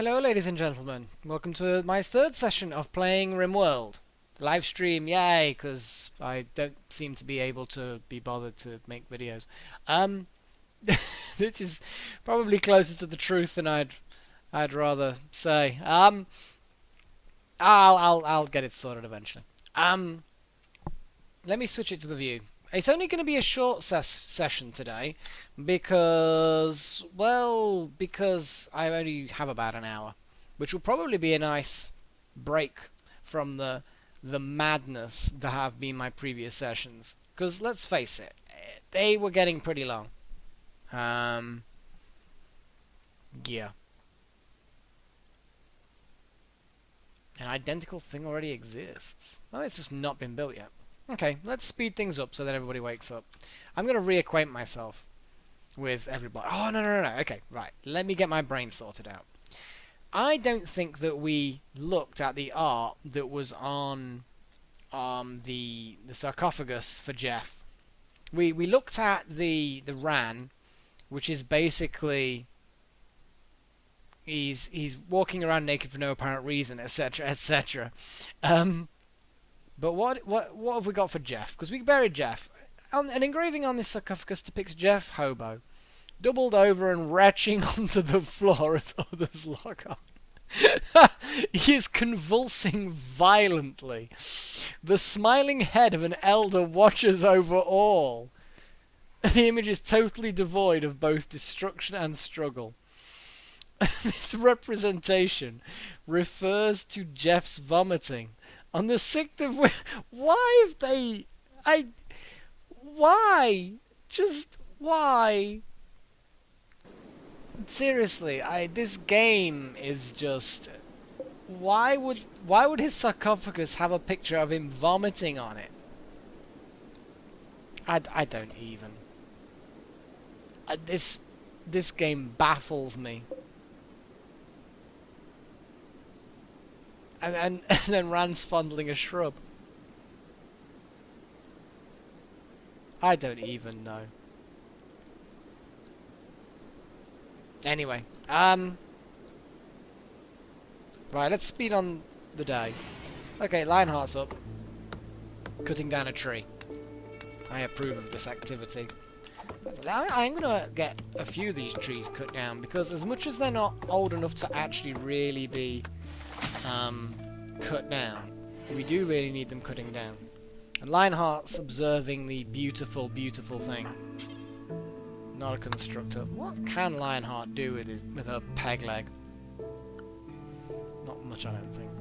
Hello, ladies and gentlemen. Welcome to my third session of playing RimWorld. Live stream, yay, because I don't seem to be able to be bothered to make videos. Um, which is probably closer to the truth than I'd rather say. I'll get it sorted eventually. Um, Let me switch it to the view. It's only going to be a short session today because I only have about an hour, which will probably be a nice break from the madness that have been my previous sessions. Because let's face it, they were getting pretty long. Um, yeah. An identical thing already exists. Oh, it's just not been built yet. Okay, let's speed things up so that everybody wakes up. I'm going to reacquaint myself with everybody. Oh, no. Okay, right. Let me get my brain sorted out. I don't think that we looked at the art that was on the sarcophagus for Jeff. We looked at the Ran, which is basically he's walking around naked for no apparent reason, etc., etc. But what have we got for Jeff? Because we buried Jeff. An engraving on this sarcophagus depicts Jeff Hobo, doubled over and retching onto the floor as others lock on. He is convulsing violently. The smiling head of an elder watches over all. The image is totally devoid of both destruction and struggle. This representation refers to Jeff's vomiting. On the 6th of... Why have they... Why? Just why? Seriously, this game is just... Why would his sarcophagus have a picture of him vomiting on it? I don't even. This game baffles me. And then Rand's fondling a shrub. I don't even know. Anyway, right, let's speed on the day. Okay, Lionheart's up. Cutting down a tree. I approve of this activity. I'm gonna get a few of these trees cut down because as much as they're not old enough to actually really be cut down, we do really need them cutting down. And Lionheart's observing the beautiful, beautiful thing. Not a constructor. What can Lionheart do with her peg leg? Not much, I don't think.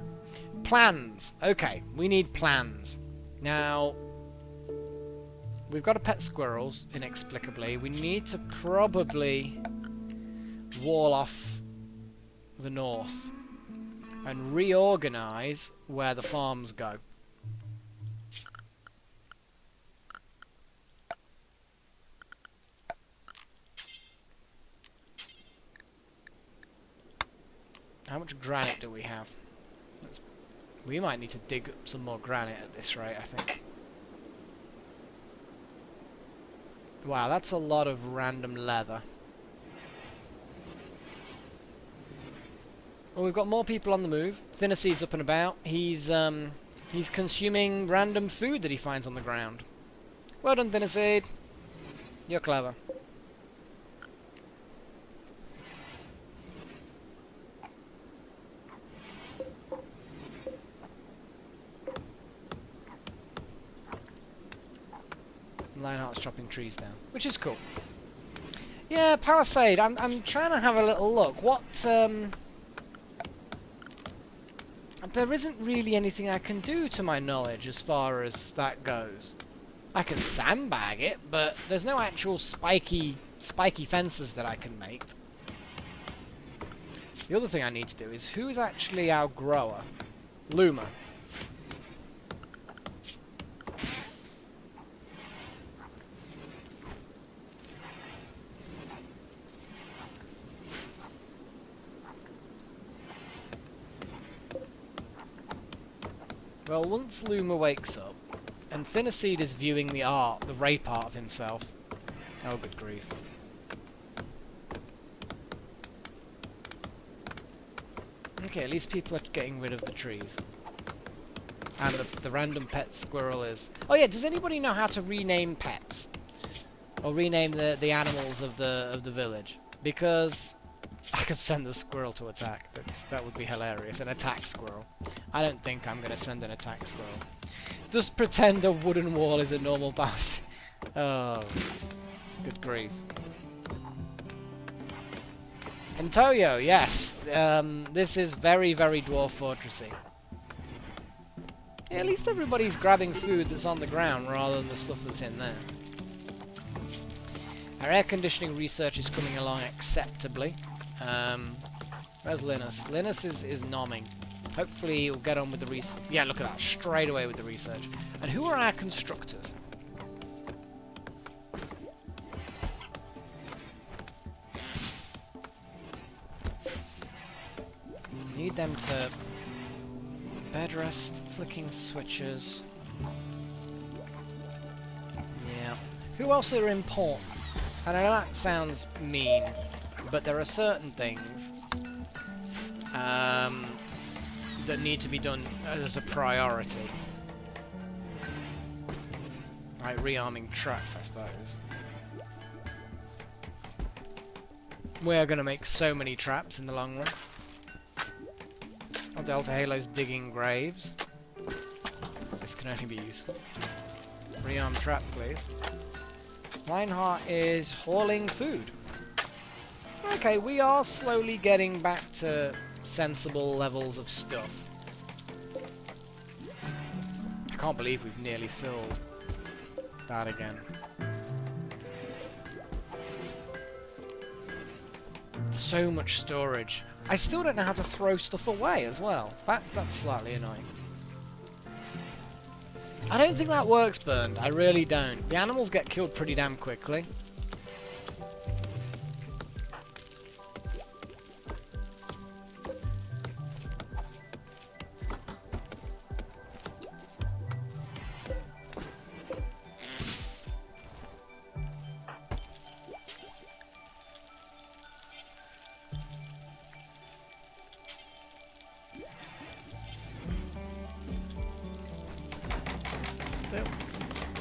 Plans. Okay, we need plans. Now, we've got a pet squirrels, inexplicably. We need to probably wall off the north and reorganize where the farms go. How much granite do we have? We might need to dig up some more granite at this rate, I think. Wow, that's a lot of random leather. Well, we've got more people on the move. Thinnerseed's up and about. He's consuming random food that he finds on the ground. Well done, Thinnerseed. You're clever. Lionheart's chopping trees down, which is cool. Yeah, Palisade. I'm trying to have a little look. There isn't really anything I can do to my knowledge as far as that goes. I can sandbag it, but there's no actual spiky fences that I can make. The other thing I need to do is who's actually our grower? Luma. Well, once Luma wakes up, and Thinnerseed is viewing the art, the ray part of himself. Oh, good grief. Okay, at least people are getting rid of the trees. And the random pet squirrel is... Oh yeah, does anybody know how to rename pets? Or rename the animals of the village? Because I could send the squirrel to attack. That would be hilarious. An attack squirrel. I don't think I'm going to send an attack squirrel. Just pretend a wooden wall is a normal path. Oh, good grief. Antonio, yes. This is very, very Dwarf Fortressy. Yeah, at least everybody's grabbing food that's on the ground rather than the stuff that's in there. Our air conditioning research is coming along acceptably. Where's Linus? Linus is nomming. Hopefully he'll get on with the research. Yeah, look at that. Straight away with the research. And who are our constructors? Need them to... Bed rest, flicking switches. Yeah. Who else are important? I know that sounds mean, but there are certain things that need to be done as a priority. Like rearming traps, I suppose. We are going to make so many traps in the long run. Delta Halo's digging graves. This can only be useful. Rearm trap, please. Lionheart is hauling food. Okay, we are slowly getting back to sensible levels of stuff. I can't believe we've nearly filled that again. So much storage. I still don't know how to throw stuff away as well. That's slightly annoying. I don't think that works, Burned. I really don't. The animals get killed pretty damn quickly.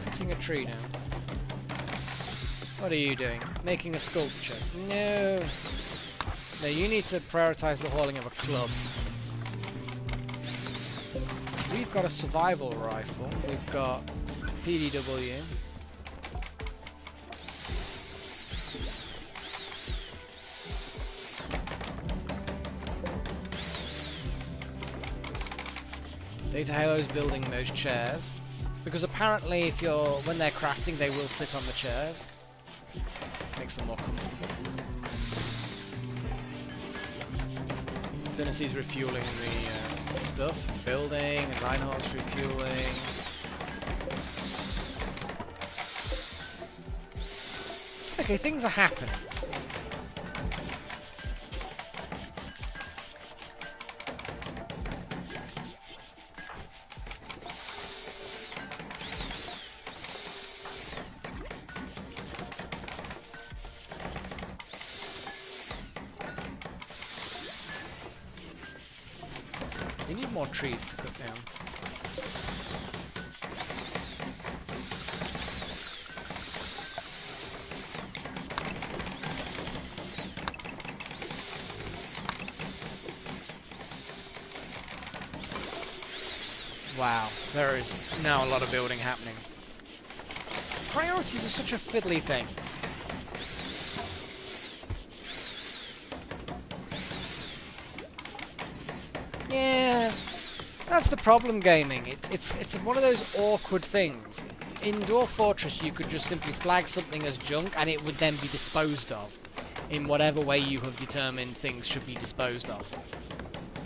Cutting a tree down. What are you doing? Making a sculpture. No. No, you need to prioritize the hauling of a club. We've got a survival rifle. We've got PDW. Data Halo's building those chairs. Because apparently when they're crafting, they will sit on the chairs. Makes them more comfortable. Dynasty's refueling the stuff. Building, and Reinhardt's refueling. Okay, things are happening. You need more trees to cut down. Wow, there is now a lot of building happening. Priorities are such a fiddly thing. Yeah, that's the problem gaming. It's one of those awkward things. In Dwarf Fortress you could just simply flag something as junk and it would then be disposed of in whatever way you have determined things should be disposed of.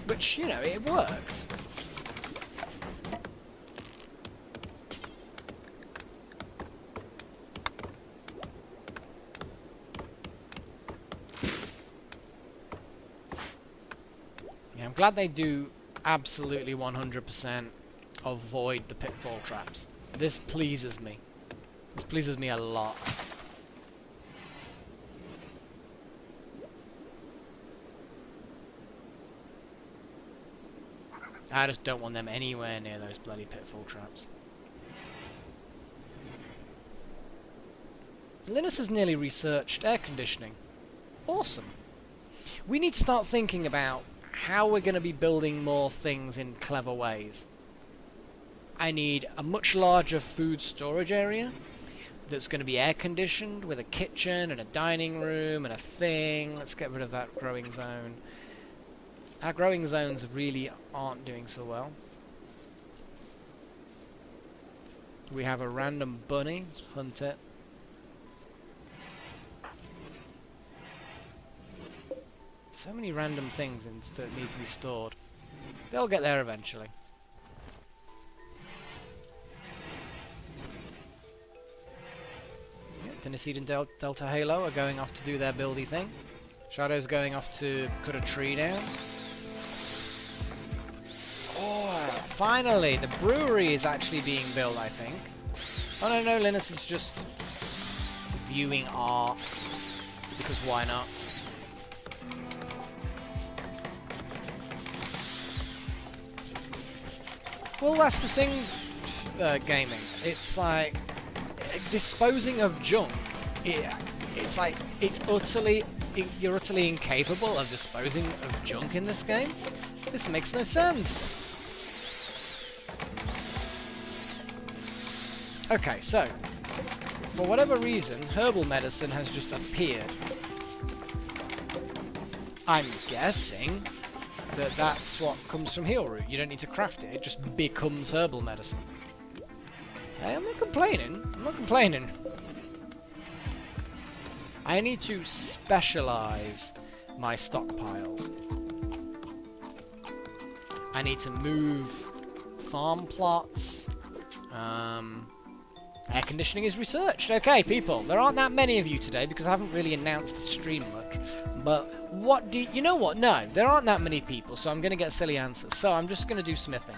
Which, you know, it worked. I'm glad they do absolutely 100% avoid the pitfall traps. This pleases me. This pleases me a lot. I just don't want them anywhere near those bloody pitfall traps. Linus has nearly researched air conditioning. Awesome. We need to start thinking about how we're going to be building more things in clever ways. I need a much larger food storage area that's going to be air conditioned with a kitchen and a dining room and a thing. Let's get rid of that growing zone. Our growing zones really aren't doing so well. We have a random bunny. Hunt it. So many random things that need to be stored. They'll get there eventually. Yeah, Tennessee and Delta Halo are going off to do their buildy thing. Shadow's going off to cut a tree down. Oh, finally! The brewery is actually being built, I think. Oh no, Linus is just viewing art. Because why not? Well, that's the thing, gaming. It's like disposing of junk. It's like you're utterly incapable of disposing of junk in this game. This makes no sense. Okay, so for whatever reason, herbal medicine has just appeared. I'm guessing that that's what comes from heal root. You don't need to craft it, it just becomes herbal medicine. Hey, I'm not complaining. I'm not complaining. I need to specialize my stockpiles. I need to move farm plots. Air conditioning is researched. Okay, people, there aren't that many of you today because I haven't really announced the stream much. But what do you know what? No, there aren't that many people, so I'm going to get silly answers. So I'm just going to do smithing.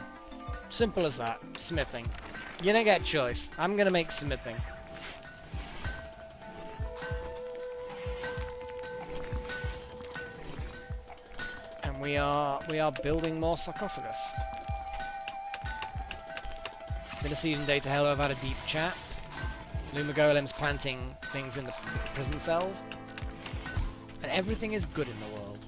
Simple as that. Smithing. You don't get a choice. I'm going to make smithing. And we are building more sarcophagus. Tennessee and Data Halo have had a deep chat. Luma Golem's planting things in the prison cells. And everything is good in the world.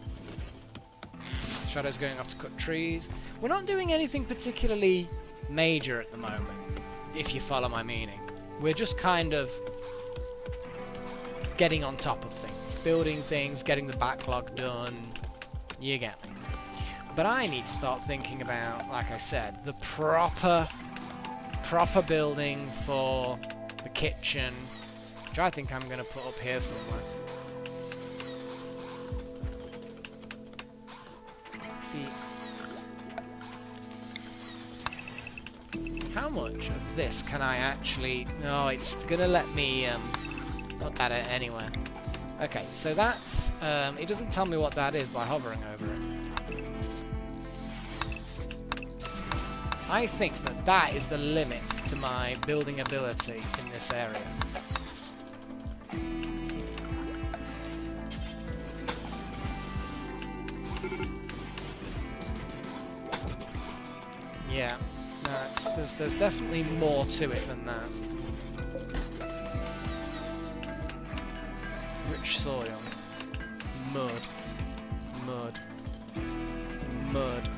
Shadow's going off to cut trees. We're not doing anything particularly major at the moment, if you follow my meaning. We're just kind of getting on top of things. Building things, getting the backlog done. You get me. But I need to start thinking about, like I said, the proper building for the kitchen, which I think I'm going to put up here somewhere. See, how much of this can I actually... No, it's going to let me look at it anyway. Okay, so that's... it doesn't tell me what that is by hovering over it. I think that that is the limit to my building ability in this area. Yeah, no, there's definitely more to it than that. Rich soil. Mud. Mud. Mud.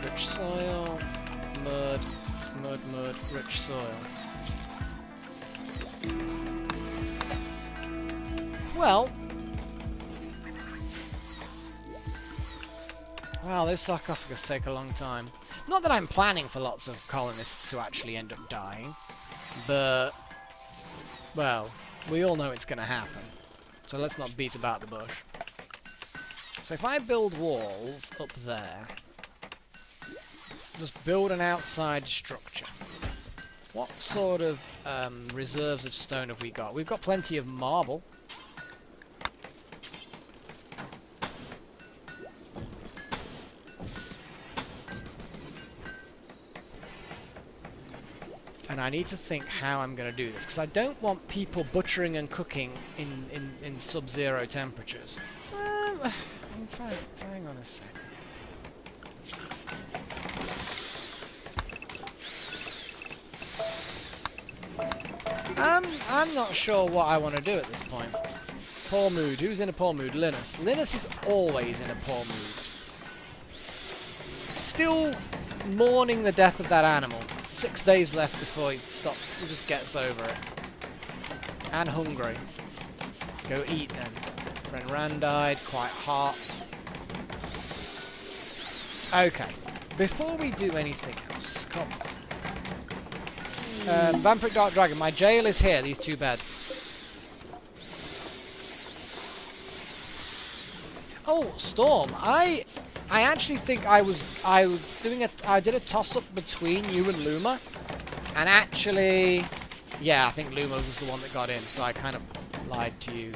Rich soil, mud, mud, mud, rich soil. Well, wow, those sarcophagus take a long time. Not that I'm planning for lots of colonists to actually end up dying, but, well, we all know it's going to happen. So let's not beat about the bush. So if I build walls up there, let's just build an outside structure. What sort of reserves of stone have we got? We've got plenty of marble. And I need to think how I'm going to do this, because I don't want people butchering and cooking in sub-zero temperatures. In fact, hang on a second. I'm not sure what I want to do at this point. Poor mood. Who's in a poor mood? Linus. Linus is always in a poor mood. Still mourning the death of that animal. 6 days left before he stops. He just gets over it. And hungry. Go eat then. Friend Rand died. Quite hot. Okay. Before we do anything else, come on. Vampiric Dark Dragon. My jail is here. These 2 beds. Oh, Storm. I actually think I did a toss up between you and Luma, and actually, yeah, I think Luma was the one that got in, so I kind of lied to you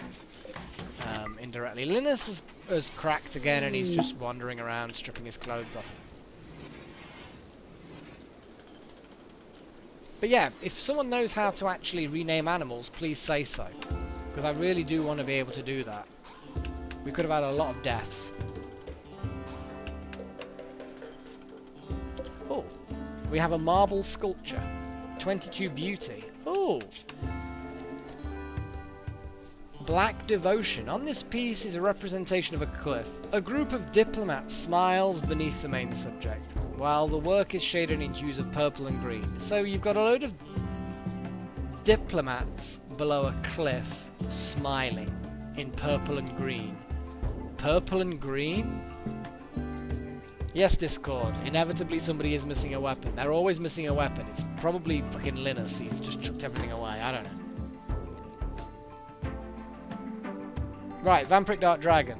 indirectly. Linus has cracked again, and he's just wandering around, stripping his clothes off. But yeah, if someone knows how to actually rename animals, please say so, because I really do want to be able to do that. We could have had a lot of deaths. Oh, we have a marble sculpture. 22 beauty. Oh. Black devotion. On this piece is a representation of a cliff. A group of diplomats smiles beneath the main subject, while the work is shaded in hues of purple and green. So you've got a load of diplomats below a cliff smiling in purple and green. Purple and green? Yes, Discord. Inevitably somebody is missing a weapon. They're always missing a weapon. It's probably fucking Linus. He's just chucked everything away. I don't know. Right, Vampiric Dark Dragon.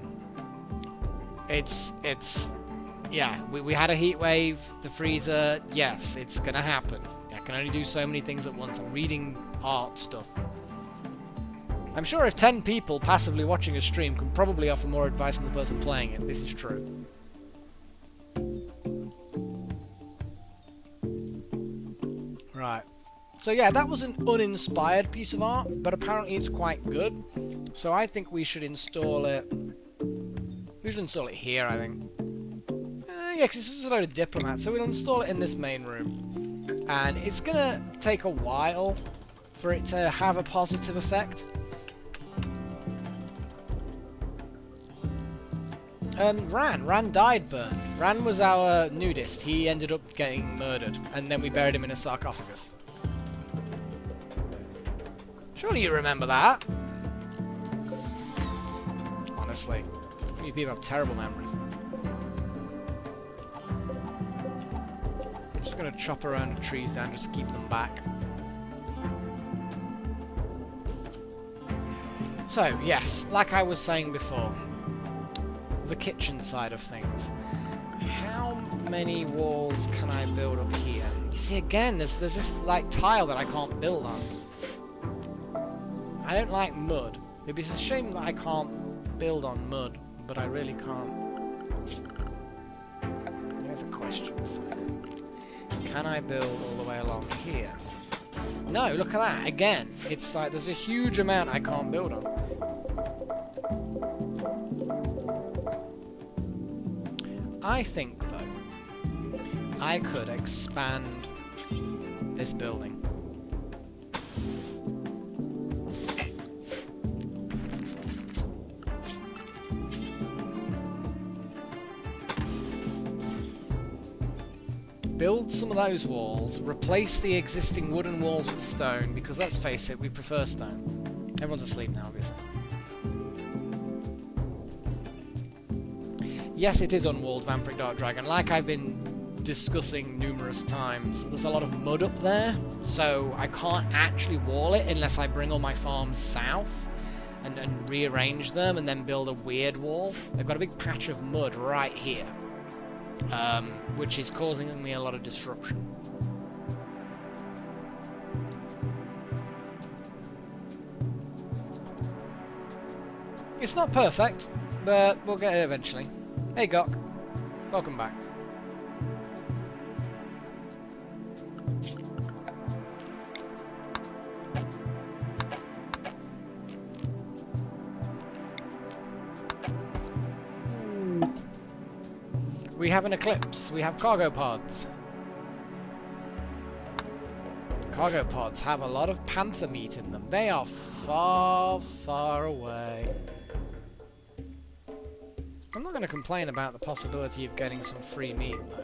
Yeah, we had a heat wave, the freezer. Yes, it's gonna happen. I can only do so many things at once. I'm reading art stuff. I'm sure if 10 people passively watching a stream can probably offer more advice than the person playing it. This is true. Right. So yeah, that was an uninspired piece of art, but apparently it's quite good. So I think we should install it. We should install it here, I think. Yeah, because it's just a load of diplomats. So we'll install it in this main room. And it's going to take a while for it to have a positive effect. Ran died burned. Ran was our nudist. He ended up getting murdered. And then we buried him in a sarcophagus. Surely you remember that. Honestly. You people have terrible memories. I'm just going to chop around the trees down just to keep them back. So, yes, like I was saying before, the kitchen side of things. How many walls can I build up here? You see, again, there's this, like, tile that I can't build on. I don't like mud. It'd be a shame that I can't build on mud, but I really can't. Here's a question for you. Can I build all the way along here? No, look at that. Again, it's like there's a huge amount I can't build on. I think, though, I could expand this building. Build some of those walls, replace the existing wooden walls with stone, because let's face it, we prefer stone. Everyone's asleep now, obviously. Yes, it is unwalled, Vampiric Dark Dragon. Like I've been discussing numerous times, there's a lot of mud up there, so I can't actually wall it unless I bring all my farms south and rearrange them and then build a weird wall. They've got a big patch of mud right here. Which is causing me a lot of disruption. It's not perfect, but we'll get it eventually. Hey Gok, welcome back. We have an eclipse. We have cargo pods. Cargo pods have a lot of panther meat in them. They are far, far away. I'm not going to complain about the possibility of getting some free meat, though.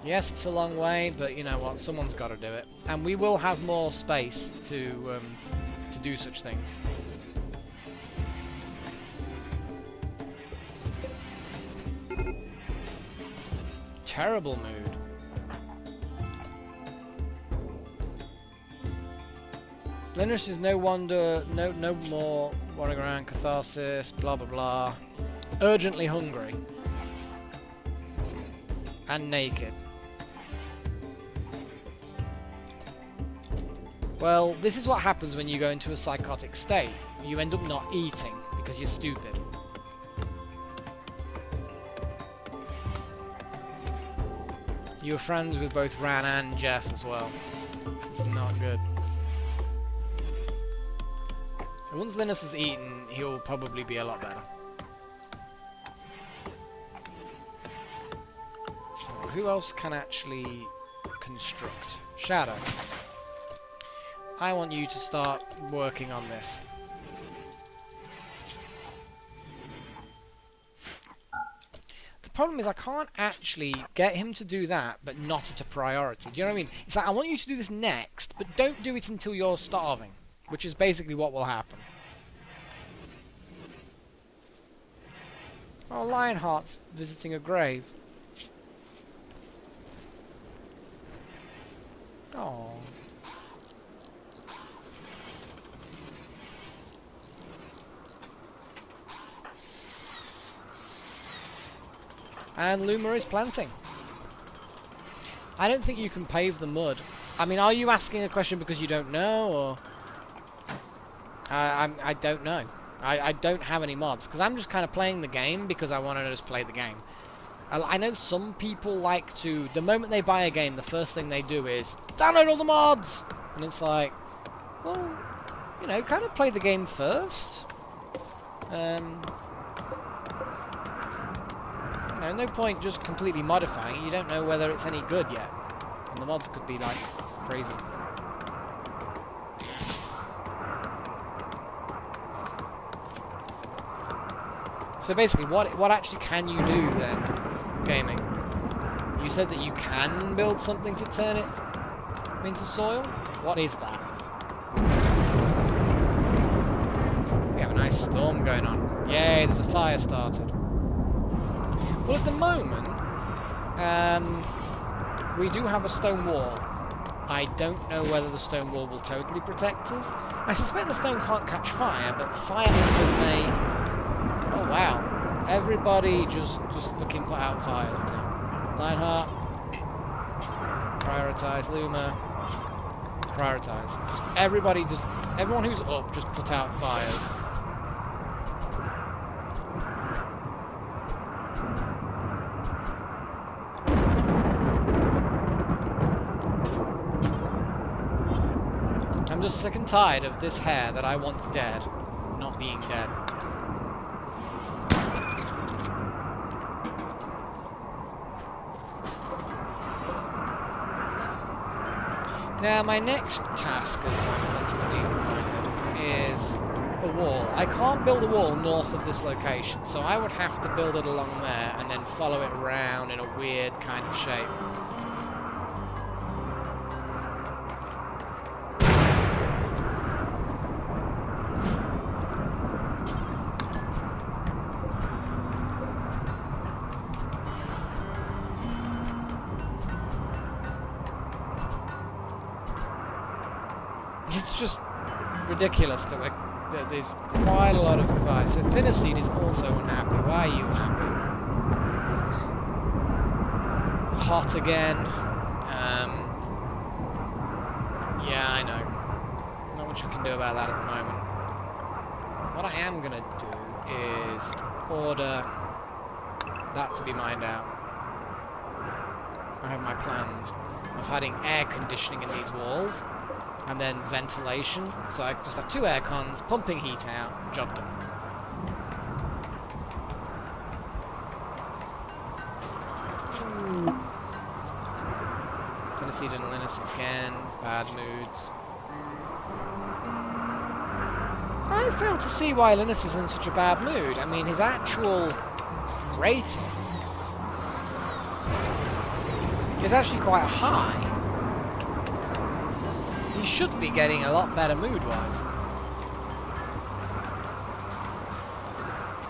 Yes, it's a long way, but you know what? Someone's got to do it. And we will have more space to do such things. Terrible mood. Linus is no wonder, no more wandering around, catharsis, blah blah blah. Urgently hungry. And naked. Well, this is what happens when you go into a psychotic state. You end up not eating because you're stupid. You were friends with both Ran and Jeff as well. This is not good. So once Linus has eaten, he'll probably be a lot better. Who else can actually construct? Shadow. I want you to start working on this. The problem is I can't actually get him to do that, but not at a priority. Do you know what I mean? It's like, I want you to do this next, but don't do it until you're starving, which is basically what will happen. Oh, Lionheart's visiting a grave. Oh. And Luma is planting. I don't think you can pave the mud. I mean, are you asking a question because you don't know, or... I don't know. I don't have any mods, because I'm just kind of playing the game because I want to just play the game. I know some people like to... The moment they buy a game, the first thing they do is download all the mods! And it's like, well, you know, kind of play the game first. You know, no point just completely modifying it. You don't know whether it's any good yet. And the mods could be, like, crazy. So basically, what actually can you do then, gaming? You said that you can build something to turn it into soil? What is that? We have a nice storm going on. Yay, there's a fire started. Well, at the moment, we do have a stone wall. I don't know whether the stone wall will totally protect us. I suspect the stone can't catch fire, but fire embers may... Oh, wow. Everybody just fucking put out fires now. Lionheart. Prioritize. Luma. Prioritize. Just everybody, everyone who's up, just put out fires. I'm just sick and tired of this hair that I want dead, not being dead. Now, my next task, as I'm constantly reminded, is a wall. I can't build a wall north of this location, so I would have to build it along there and then follow it around in a weird kind of shape. It's just ridiculous that there's quite a lot of fire. So Thinnerseed is also unhappy. Why are you unhappy? Hot again. Yeah, I know. Not much we can do about that at the moment. What I am going to do is order that to be mined out. I have my plans of having air conditioning in these walls. And then ventilation, so I just have 2 air cons, pumping heat out, job done. Thinnerseed and Linus again. Bad moods. I fail to see why Linus is in such a bad mood. I mean, his actual rating is actually quite high. He should be getting a lot better mood-wise.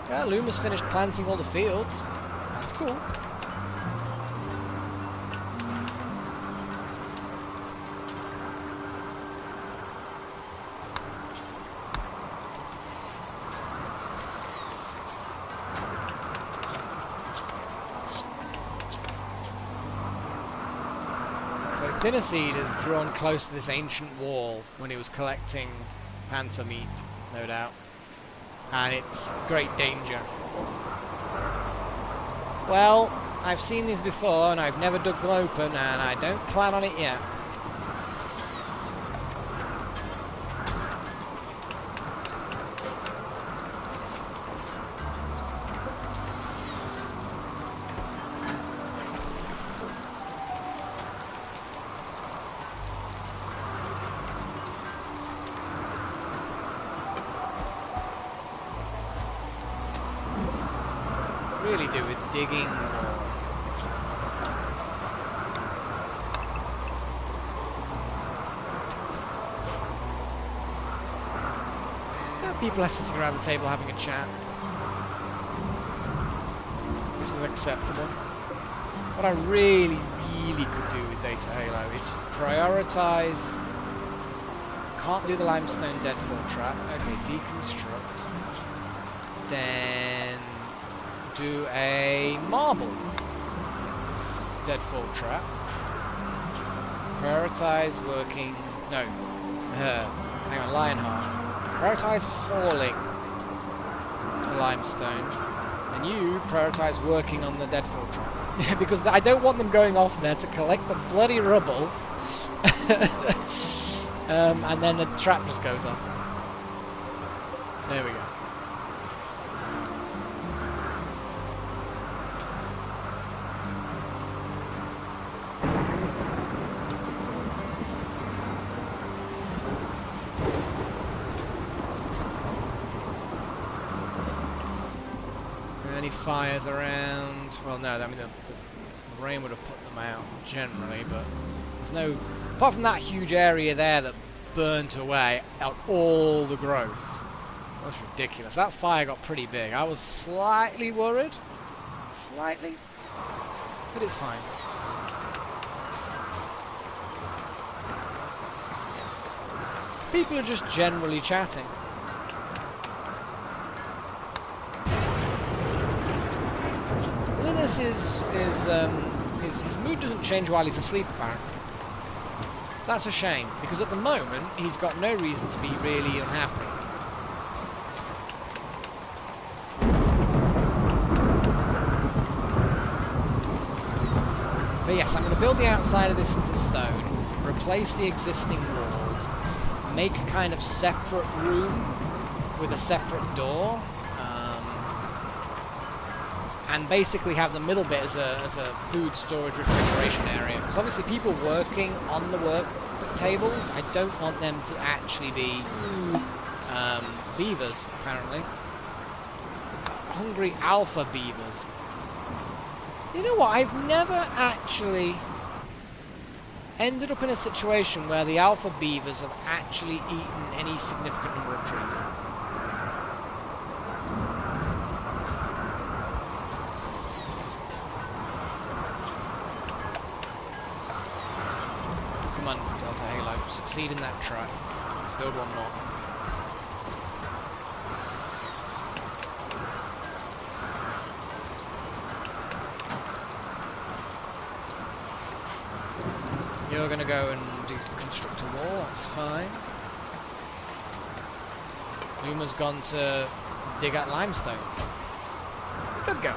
Yeah, Luma's finished planting all the fields. That's cool. So Thinnerseed is drawn close to this ancient wall when he was collecting panther meat, no doubt. And it's great danger. Well, I've seen these before and I've never dug them open and I don't plan on it yet. Really do with digging more. Yeah, people are sitting around the table having a chat. This is acceptable. What I really could do with Data Halo is prioritize. Can't do the limestone deadfall trap. Okay, deconstruct. Then do a marble deadfall trap. Prioritize working. No. Hang on, Lionheart. Prioritize hauling the limestone. And you prioritize working on the deadfall trap. Because I don't want them going off there to collect the bloody rubble. And then the trap just goes off. There we go. Any fires around? Well, no, I mean the rain would have put them out generally, but there's no. Apart from that huge area there that burnt away out all the growth. That's ridiculous. That fire got pretty big. I was slightly worried, slightly, but it's fine. People are just generally chatting. Linus his mood doesn't change while he's asleep, apparently. That's a shame, because at the moment he's got no reason to be really unhappy. But yes, I'm going to build the outside of this into stone, replace the existing walls, make a kind of separate room with a separate door. And basically have the middle bit as a food storage refrigeration area. Because obviously people working on the work tables, I don't want them to actually be beavers, apparently. Hungry alpha beavers. You know what, I've never actually ended up in a situation where the alpha beavers have actually eaten any significant number of trees. Come on, Delta Halo, succeed in that track. Let's build one more. You're going to go and construct a wall, that's fine. Luma's gone to dig out limestone. Good go.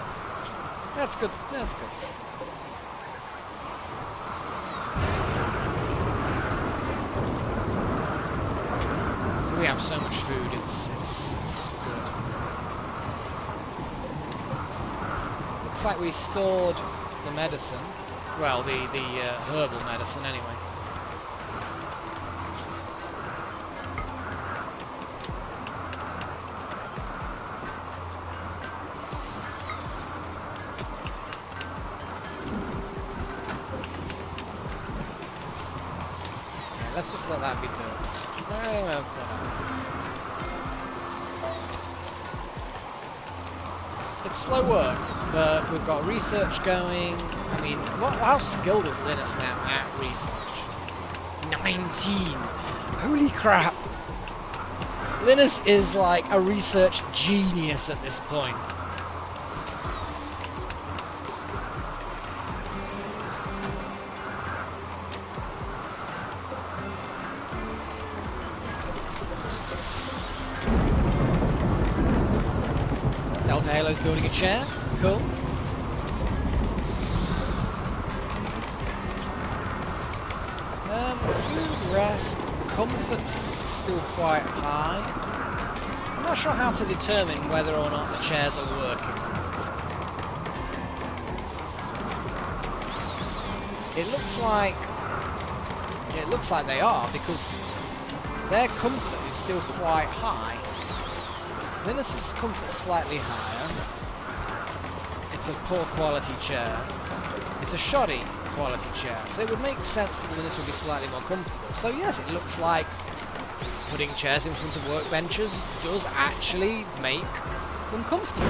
That's good, that's good. We have so much food, it's good. Looks like we stored the medicine. Well, the herbal medicine anyway. Yeah, let's just let that be built. It's slow work, but we've got research going. I mean, how skilled is Linus now at research? 19! Holy crap! Linus is like a research genius at this point. Delta Halo's building a chair. Cool. Food, rest, comfort's still quite high. I'm not sure how to determine whether or not the chairs are working. It looks like they are, because their comfort is still quite high. Linus's comfort's slightly higher. It's a poor quality chair. It's a shoddy quality chair, so it would make sense that Linus would be slightly more comfortable. So yes, it looks like putting chairs in front of workbenches does actually make them comfortable.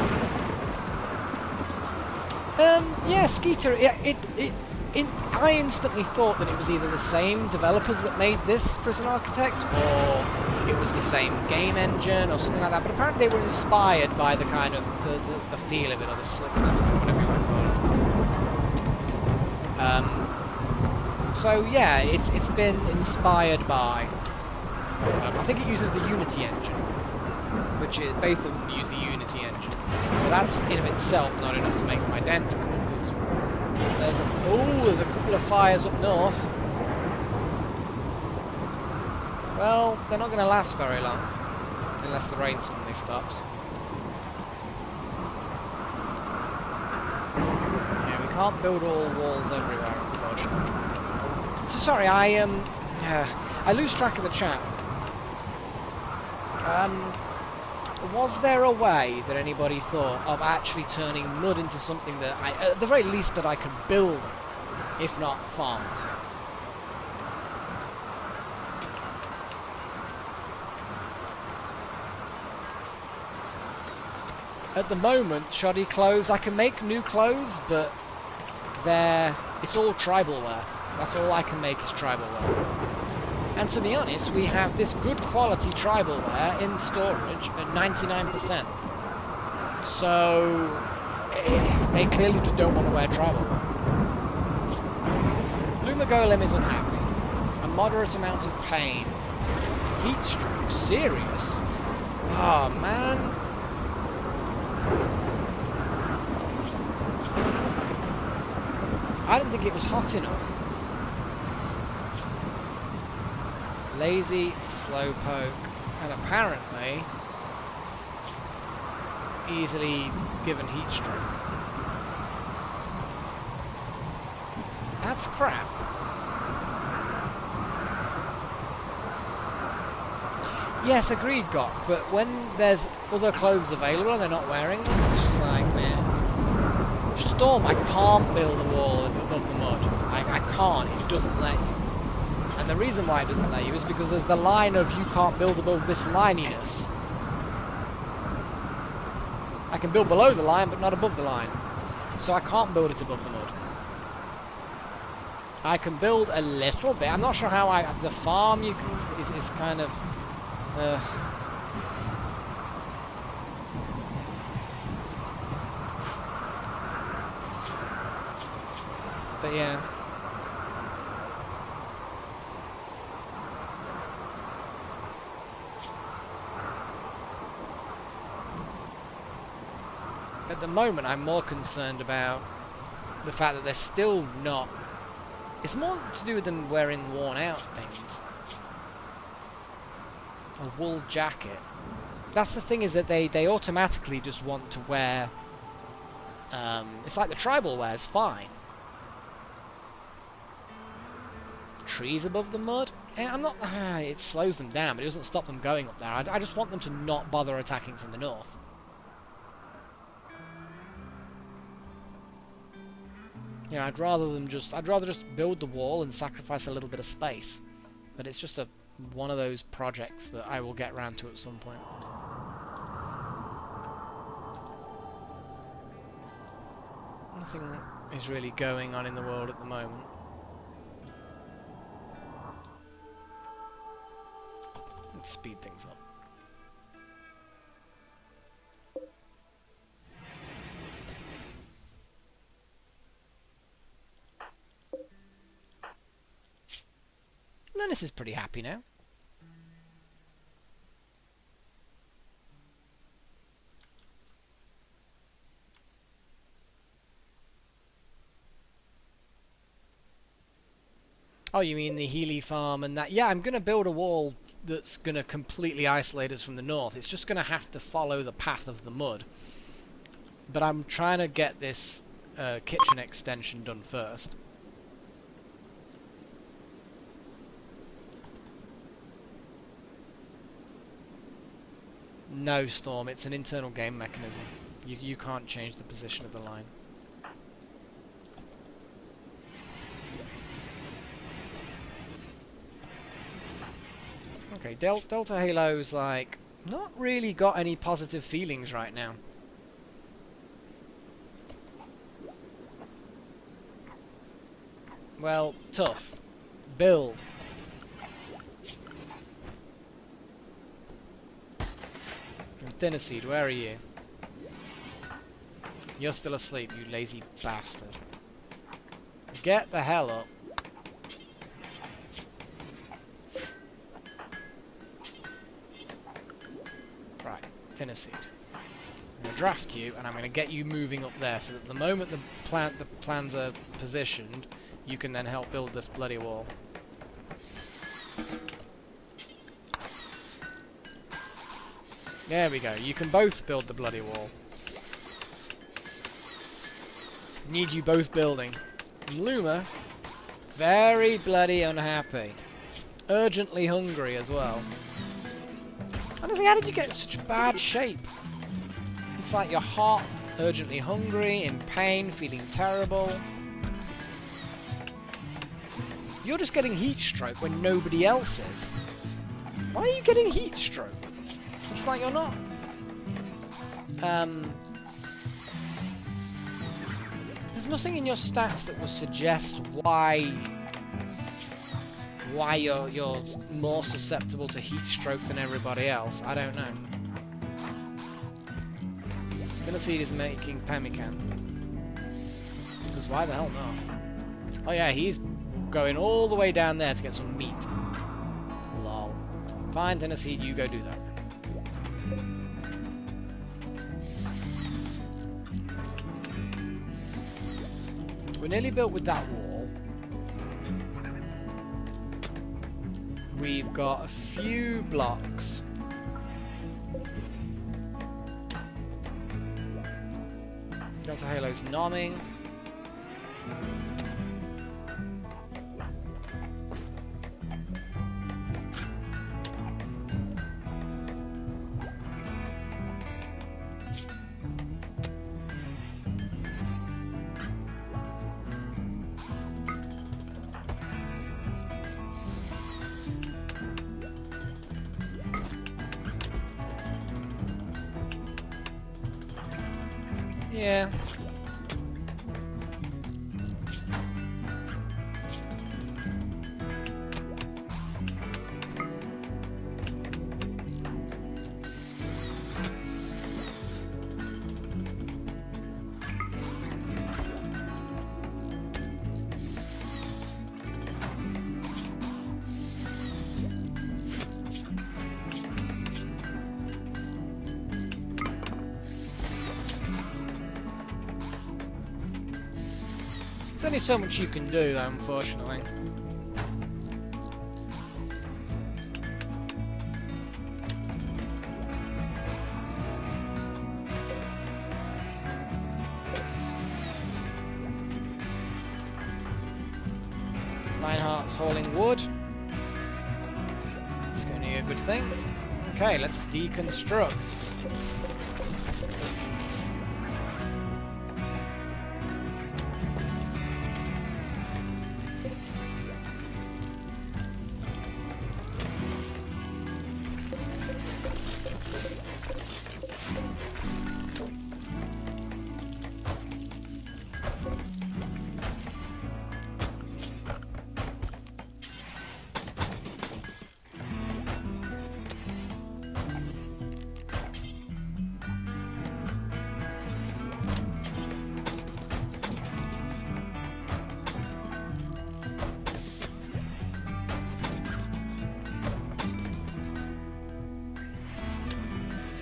Yeah, Skeeter, I instantly thought that it was either the same developers that made this Prison Architect, or it was the same game engine, or something like that, but apparently they were inspired by the kind of, the feel of it, or the slickness, or whatever you want to call it. So yeah, it's been inspired by, I think it uses the Unity engine, which is, both of them use the Unity engine, but that's in of itself not enough to make them identical, because there's a couple of fires up north. Well, they're not going to last very long, unless the rain suddenly stops. Yeah, we can't build all walls everywhere, unfortunately. So sorry, I lose track of the chat. Was there a way that anybody thought of actually turning mud into something that at the very least, that I could build, if not farm? At the moment, shoddy clothes, I can make new clothes, but it's all tribal wear. That's all I can make is tribal wear. And to be honest, we have this good quality tribal wear in storage at 99%. So they clearly just don't want to wear tribal wear. Luma Golem is unhappy. A moderate amount of pain. Heat stroke, serious? Oh man. I didn't think it was hot enough. Lazy, slowpoke, and apparently easily given heat stroke. That's crap. Yes, agreed, Gok, but when there's other clothes available and they're not wearing them, it's just like, man. Storm, I can't build a wall above the mud. I can't, it doesn't let you. And the reason why it doesn't let you is because there's the line of you can't build above this lininess. I can build below the line, but not above the line. So I can't build it above the mud. I can build a little bit. I'm not sure how the farm you can is kind of but yeah. At the moment, I'm more concerned about the fact that they're still not... It's more to do with them wearing worn-out things. A wool jacket. That's the thing, is that they automatically just want to wear... it's like the tribal wear's fine. trees above the mud. I'm not... it slows them down, but it doesn't stop them going up there. I just want them to not bother attacking from the north. Yeah, I'd rather just build the wall and sacrifice a little bit of space. But it's just one of those projects that I will get round to at some point. Nothing is really going on in the world at the moment. Let's speed things up. Linus is pretty happy now. Oh, you mean the Healy farm and that? Yeah, I'm going to build a wall that's going to completely isolate us from the north. It's just going to have to follow the path of the mud. But I'm trying to get this kitchen extension done first. No, Storm, it's an internal game mechanism. You can't change the position of the line. Okay, Delta Halo's like not really got any positive feelings right now. Well, tough. Build. Thinnerseed, where are you? You're still asleep, you lazy bastard. Get the hell up. Right, Thinnerseed. I'm going to draft you, and I'm going to get you moving up there, so that the moment the plans are positioned, you can then help build this bloody wall. There we go. You can both build the bloody wall. Need you both building. And Luma, very bloody unhappy. Urgently hungry as well. Honestly, how did you get in such bad shape? It's like your heart urgently hungry, in pain, feeling terrible. You're just getting heat stroke when nobody else is. Why are you getting heat stroke? It's like you're not. There's nothing in your stats that would suggest why you're more susceptible to heat stroke than everybody else. I don't know. Thinnerseed is making pemmican. Because why the hell not? Oh yeah, he's going all the way down there to get some meat. Lol. Fine, Thinnerseed, you go do that. We're nearly built with that wall. We've got a few blocks. Delta Halo's nomming. Yeah. There's only so much you can do, though, unfortunately. Lionheart's hauling wood. It's going to be a good thing. Okay, let's deconstruct.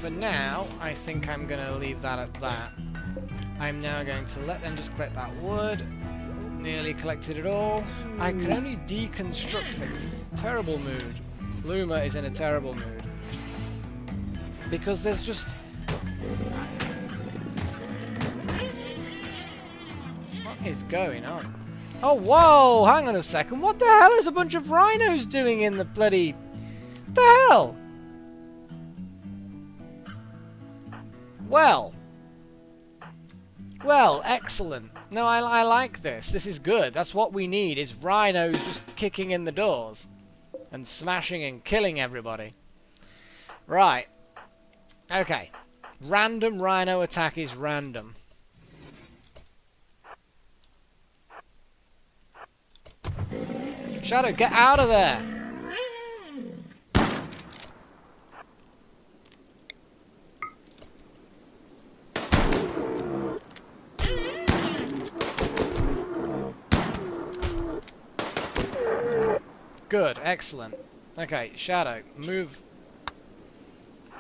For now, I think I'm going to leave that at that. I'm now going to let them just collect that wood. Nearly collected it all. I can only deconstruct things. Terrible mood. Luma is in a terrible mood. Because there's just... What is going on? Oh, whoa! Hang on a second. What the hell is a bunch of rhinos doing in the bloody... What the hell? Well, excellent. No, I like this. This is good. That's what we need, is rhinos just kicking in the doors. And smashing and killing everybody. Right. Okay. Random rhino attack is random. Shadow, get out of there! Good, excellent. Okay, Shadow, move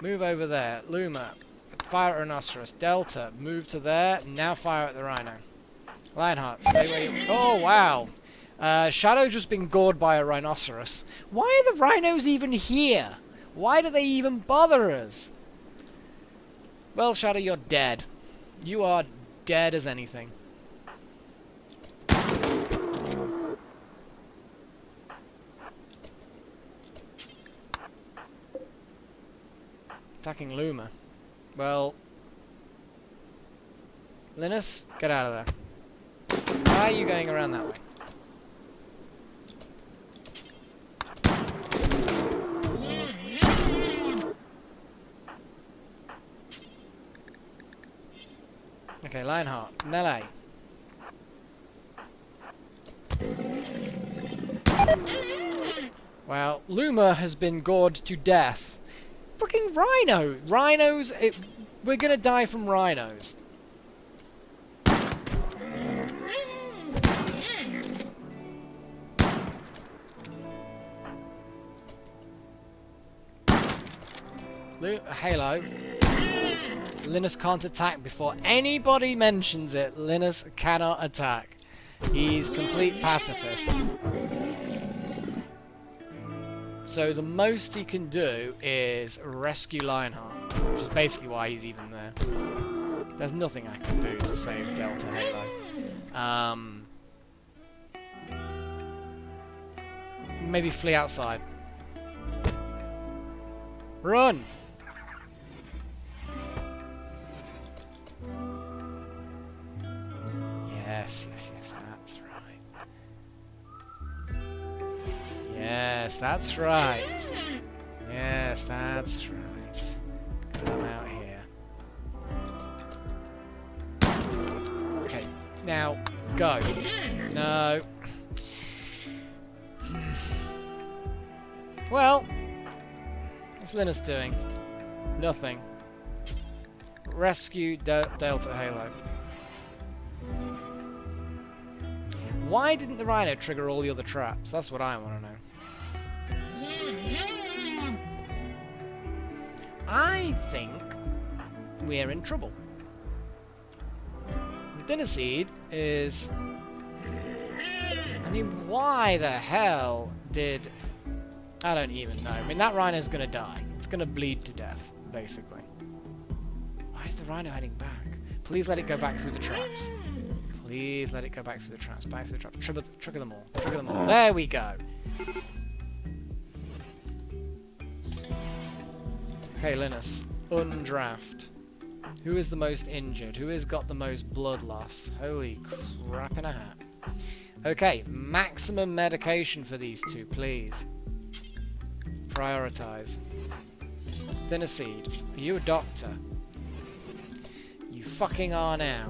over there. Luma, fire at Rhinoceros. Delta, move to there. Now fire at the Rhino. Lionheart, stay where you... Oh, wow. Shadow just been gored by a Rhinoceros. Why are the Rhinos even here? Why do they even bother us? Well, Shadow, you're dead. You are dead as anything. Attacking Luma. Well... Linus, get out of there. Why are you going around that way? Okay, Lionheart, melee. Well, Luma has been gored to death. Fucking Rhino! Rhinos, we're gonna die from rhinos. Halo. Linus can't attack before anybody mentions it. Linus cannot attack. He's complete pacifist. So the most he can do is rescue Lionheart, which is basically why he's even there. There's nothing I can do to save Delta Halo. Maybe flee outside. Run! Yes, that's right. Yes, that's right. Yes, that's right. Come out here. Okay, now, go. No. Well, what's Linus doing? Nothing. Rescue Delta Halo. Why didn't the Rhino trigger all the other traps? That's what I want to know. I think we're in trouble. Dinner Seed is... I mean, why the hell did... I don't even know. I mean, that Rhino's going to die. It's going to bleed to death, basically. Why is the Rhino heading back? Please let it go back through the traps. Please Please let it go back through the traps. Back through the traps. Trigger them all. Trigger them all. There we go. Okay, Linus. Undraft. Who is the most injured? Who has got the most blood loss? Holy crap in a hat. Okay, maximum medication for these two, please. Prioritize. Thinner seed. Are you a doctor? You fucking are now.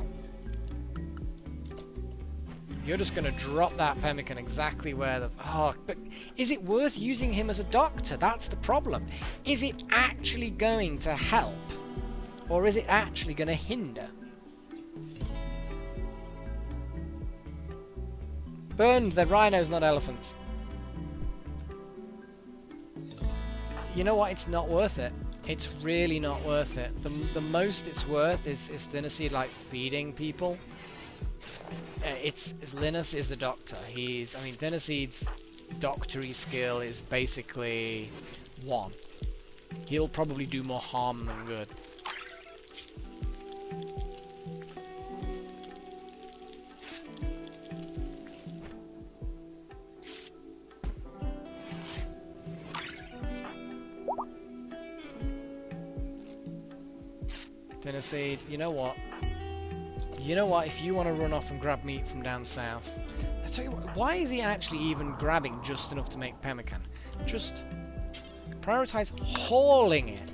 You're just going to drop that pemmican exactly where the... Oh, but is it worth using him as a doctor? That's the problem. Is it actually going to help? Or is it actually going to hinder? Burned, they're rhinos, not elephants. You know what? It's not worth it. It's really not worth it. The most it's worth is Thinner Seed, like, feeding people. Linus is the doctor. I mean, Thinner Seed's doctory skill is basically 1. He'll probably do more harm than good. Thinner Seed, you know what? You know what, if you want to run off and grab meat from down south... I tell you what, why is he actually even grabbing just enough to make pemmican? Just prioritize hauling it.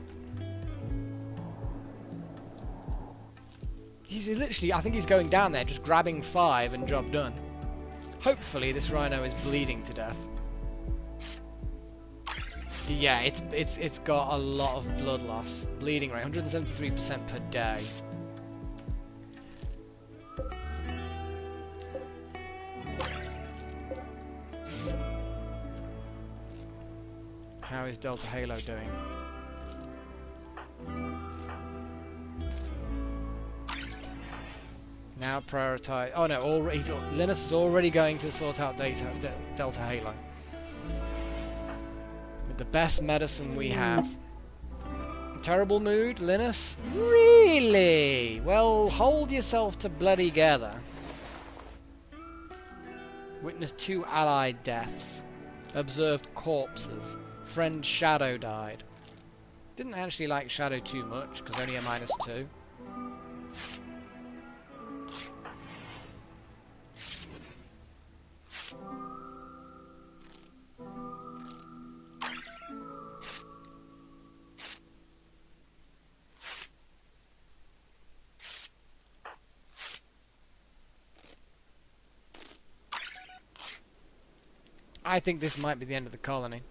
He's literally, I think he's going down there, just grabbing 5 and job done. Hopefully this rhino is bleeding to death. Yeah, it's got a lot of blood loss. Bleeding rate, 173% per day. How is Delta Halo doing? Now prioritize... Oh no, Linus is already going to sort out Delta Halo. With the best medicine we have. Terrible mood, Linus? Really? Well, hold yourself to bloody gather. Witnessed 2 allied deaths. Observed corpses. Friend Shadow died. Didn't actually like Shadow too much, because only a -2. I think this might be the end of the colony.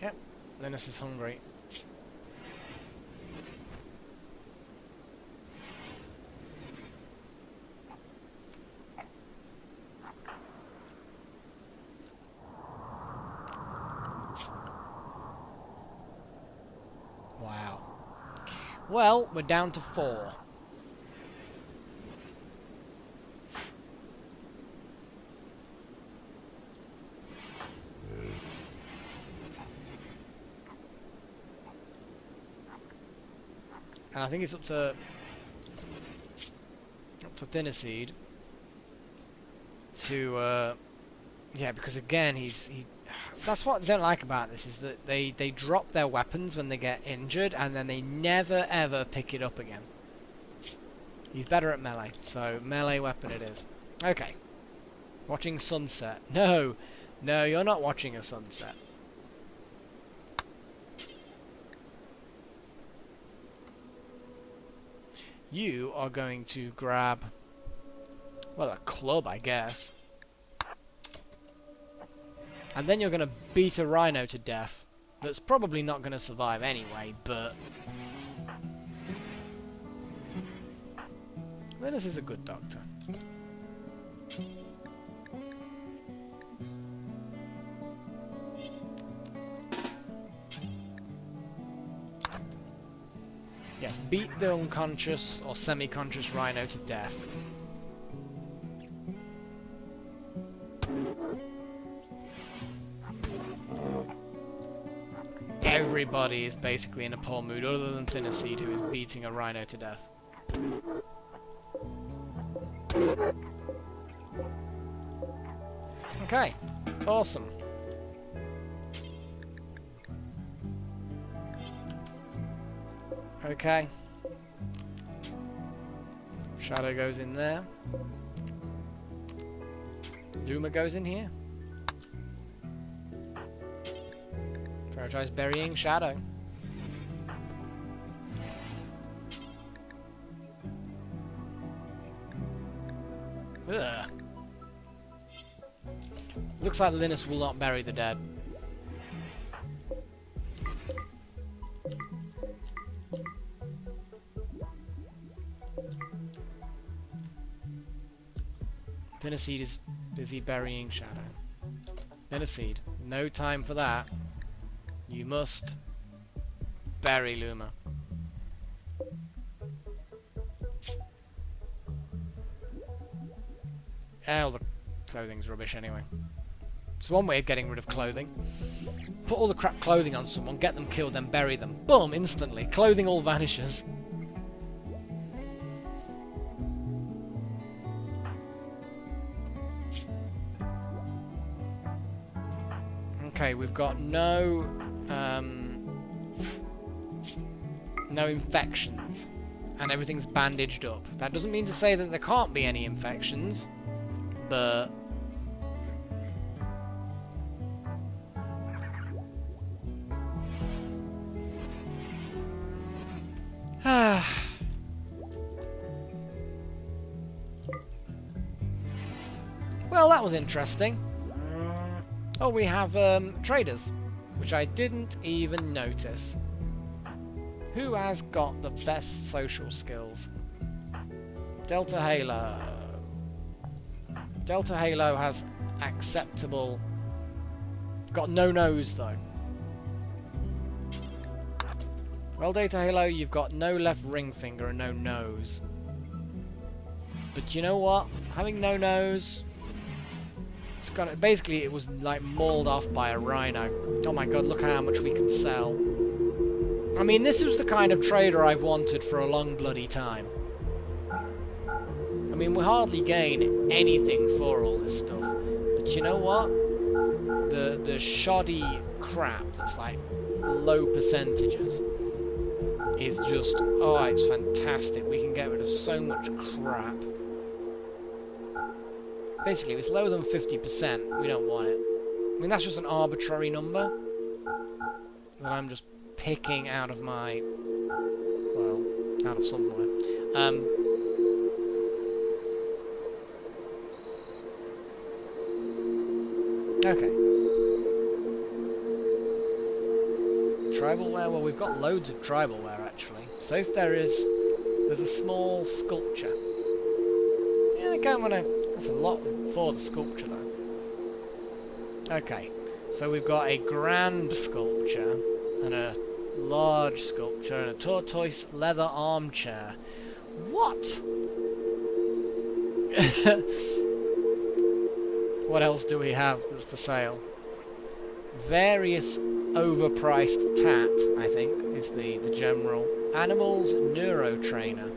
Yep, Linus is hungry. Wow. Well, we're down to 4. And I think it's up to Thinner Seed to yeah, because again that's what I don't like about this, is that they drop their weapons when they get injured and then they never ever pick it up again. He's better at melee, so melee weapon it is. Okay. Watching sunset. No, you're not watching a sunset. You are going to grab, well, a club, I guess. And then you're going to beat a rhino to death. That's probably not going to survive anyway, but... Linus is a good doctor. Yes, beat the unconscious or semi-conscious rhino to death. Everybody is basically in a poor mood, other than Thinnerseed, who is beating a rhino to death. Okay, awesome. Okay. Shadow goes in there. Luma goes in here. Prioritize burying Shadow. Ugh. Looks like Linus will not bury the dead. Thinnerseed is busy burying Shadow. Thinnerseed, no time for that. You must bury Luma. All the clothing's rubbish anyway. It's one way of getting rid of clothing. Put all the crap clothing on someone, get them killed, then bury them. Boom! Instantly. Clothing all vanishes. Okay, we've got no infections, and everything's bandaged up. That doesn't mean to say that there can't be any infections, but well, that was interesting. Oh, we have traders, which I didn't even notice. Who has got the best social skills? Delta Halo. Delta Halo has acceptable... Got no nose, though. Well, Delta Halo, you've got no left ring finger and no nose. But you know what? Having no nose... It's gonna, basically, it was like mauled off by a rhino. Oh my god, look how much we can sell. I mean, this is the kind of trader I've wanted for a long bloody time. I mean, we hardly gain anything for all this stuff. But you know what? The shoddy crap that's like low percentages is just... Oh, it's fantastic. We can get rid of so much crap. Basically, if it's lower than 50%, we don't want it. I mean, that's just an arbitrary number that I'm just picking out of my... well, out of somewhere. Okay. Tribalware? Well, we've got loads of tribalware, actually. So if there's a small sculpture. Yeah, I can't want to... That's a lot for the sculpture, though. Okay, so we've got a grand sculpture, and a large sculpture, and a tortoise leather armchair. What? What else do we have that's for sale? Various overpriced tat, I think, is the general. Animals neurotrainer.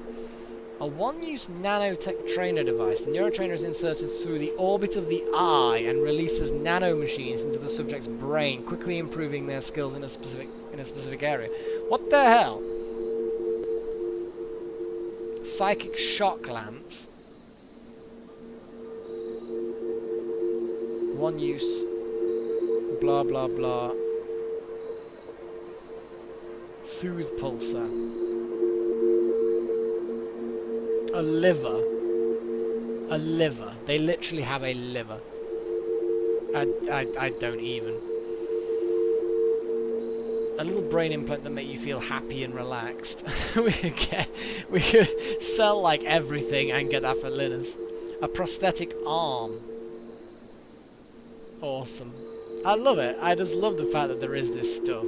A one-use nanotech trainer device. The neurotrainer is inserted through the orbit of the eye and releases nanomachines into the subject's brain, quickly improving their skills in a specific area. What the hell? Psychic shock lance. One use. Blah blah blah. Soothe pulsar. A liver. A liver. They literally have a liver. I don't even. A little brain implant that make you feel happy and relaxed. we could sell like everything and get that for Linus. A prosthetic arm. Awesome. I love it. I just love the fact that there is this stuff.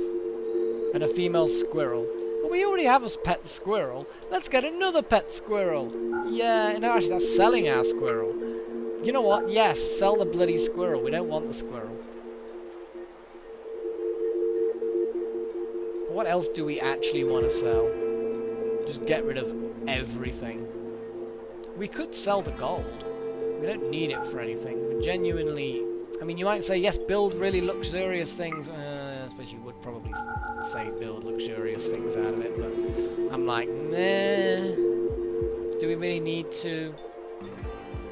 And a female squirrel. Well, we already have a pet squirrel. Let's get another pet squirrel. Yeah, no, actually, that's selling our squirrel. You know what? Yes, sell the bloody squirrel. We don't want the squirrel. What else do we actually want to sell? Just get rid of everything. We could sell the gold. We don't need it for anything. We genuinely... I mean, you might say, yes, build really luxurious things. I suppose you would probably say build luxurious things out of it, but I'm like, nah. Do we really need to?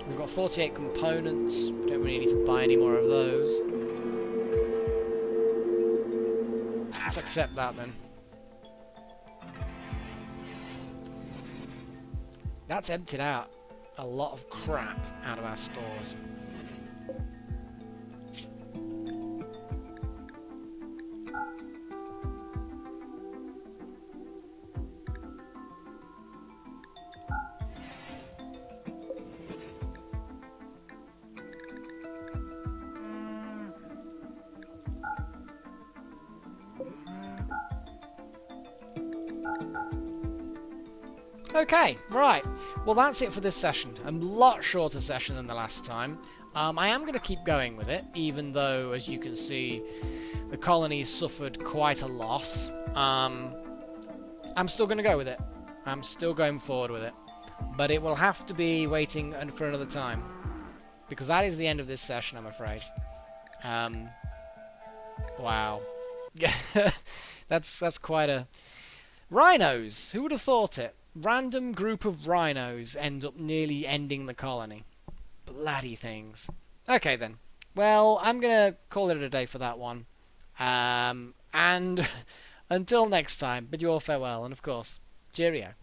We've got 48 components. Don't really need to buy any more of those. Let's accept that then. That's emptied out a lot of crap out of our stores. Okay, right. Well, that's it for this session. A lot shorter session than the last time. I am going to keep going with it, even though, as you can see, the colonies suffered quite a loss. I'm still going to go with it. I'm still going forward with it. But it will have to be waiting for another time. Because that is the end of this session, I'm afraid. Wow. That's quite a... Rhinos! Who would have thought it? Random group of rhinos end up nearly ending the colony. Bloody things. Okay then. Well, I'm going to call it a day for that one. And until next time, bid you all farewell, and of course, cheerio.